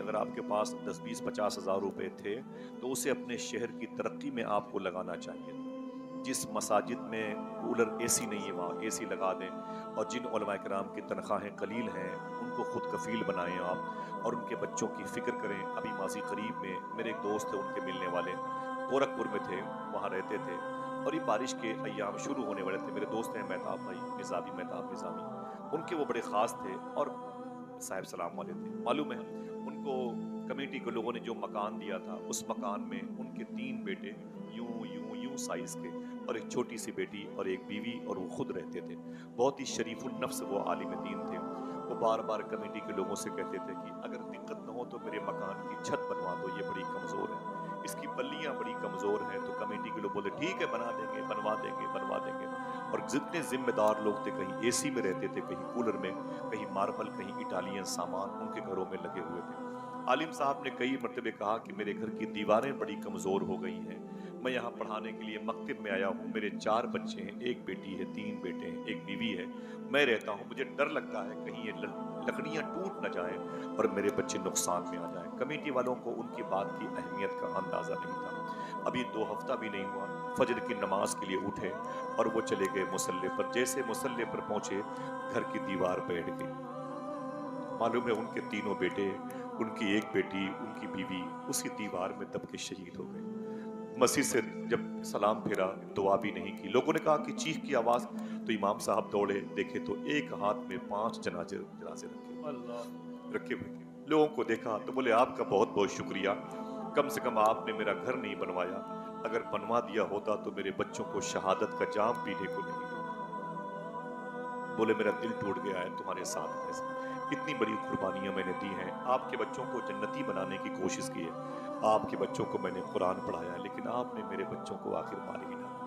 अगर आपके पास 10-20-50 हज़ार रुपए थे तो उसे अपने शहर की तरक्की में आपको लगाना चाहिए। जिस मसाजिद में कूलर एसी नहीं है वहाँ एसी लगा दें, और जिन उलमा किराम की तनख्वाहें कलील हैं उनको खुद कफ़ील बनाएं आप, और उनके बच्चों की फ़िक्र करें। अभी माजी करीब में मेरे एक दोस्त थे, उनके मिलने वाले गोरखपुर में थे, वहाँ रहते थे, और ये बारिश के अय्याम शुरू होने वाले थे। मेरे दोस्त हैं मेहताब भाई निज़ामी, मेहताब निज़ामी, उनके वो बड़े ख़ास थे और साहिब सलाम वाले थे। मालूम है उनको कमेटी के लोगों ने जो मकान दिया था, उस मकान में उनके 3 बेटे यूं यूं यूं साइज के, और एक छोटी सी बेटी और एक बीवी, और वो खुद रहते थे। बहुत ही शरीफुल नफ्स वो आलिम दीन थे। वो बार बार कमेटी के लोगों से कहते थे कि अगर दिक्कत न हो तो मेरे मकान की छत बनवा दो, ये बड़ी कमज़ोर है, इसकी बल्लियां बड़ी कमज़ोर हैं। तो कमेटी के लोग बोले ठीक है बना देंगे, बनवा देंगे, बनवा देंगे। और जितने जिम्मेदार लोग थे, कहीं एसी में रहते थे, कहीं कूलर में, कहीं मार्बल, कहीं इटालियन सामान उनके घरों में लगे हुए थे। आलिम साहब ने कई मरतबे कहा कि मेरे घर की दीवारें बड़ी कमज़ोर हो गई हैं, मैं यहाँ पढ़ाने के लिए मकतब में आया हूँ, मेरे 4 बच्चे हैं, एक बेटी है, 3 बेटे हैं, एक बीवी है, मैं रहता हूँ, मुझे डर लगता है कहीं ये लकड़ियाँ टूट न जाएं और मेरे बच्चे नुकसान में आ जाएं। कमेटी वालों को उनकी बात की अहमियत का अंदाज़ा नहीं था। अभी 2 हफ्ता भी नहीं हुआ, फजर की नमाज के लिए उठे और वो चले गए मुसल्ले पर। जैसे मुसल्ले पर पहुंचे, घर की दीवार बैठ गई। मालूम है उनके तीनों बेटे, उनकी एक बेटी, उनकी बीवी उसी दीवार में दब के शहीद हो गए। मस्जिद से जब सलाम फेरा, दुआ भी नहीं की। लोगों ने कहा कि चीख की आवाज, तो इमाम साहब दौड़े, देखे तो एक हाथ में 5 जनाजे जनाजे रखे हुए थे। लोगों को देखा तो बोले आपका बहुत बहुत शुक्रिया, कम से कम आपने मेरा घर नहीं बनवाया, अगर बनवा दिया होता तो मेरे बच्चों को शहादत का जाम पीने को नहीं मिलता। बोले मेरा दिल टूट गया है तुम्हारे साथ रहने से, इतनी बड़ी कुर्बानियां मैंने दी हैं, आपके बच्चों को जन्नती बनाने की कोशिश की है, आपके बच्चों को मैंने कुरान पढ़ाया, लेकिन आपने मेरे बच्चों को आखिर मार ही डाला।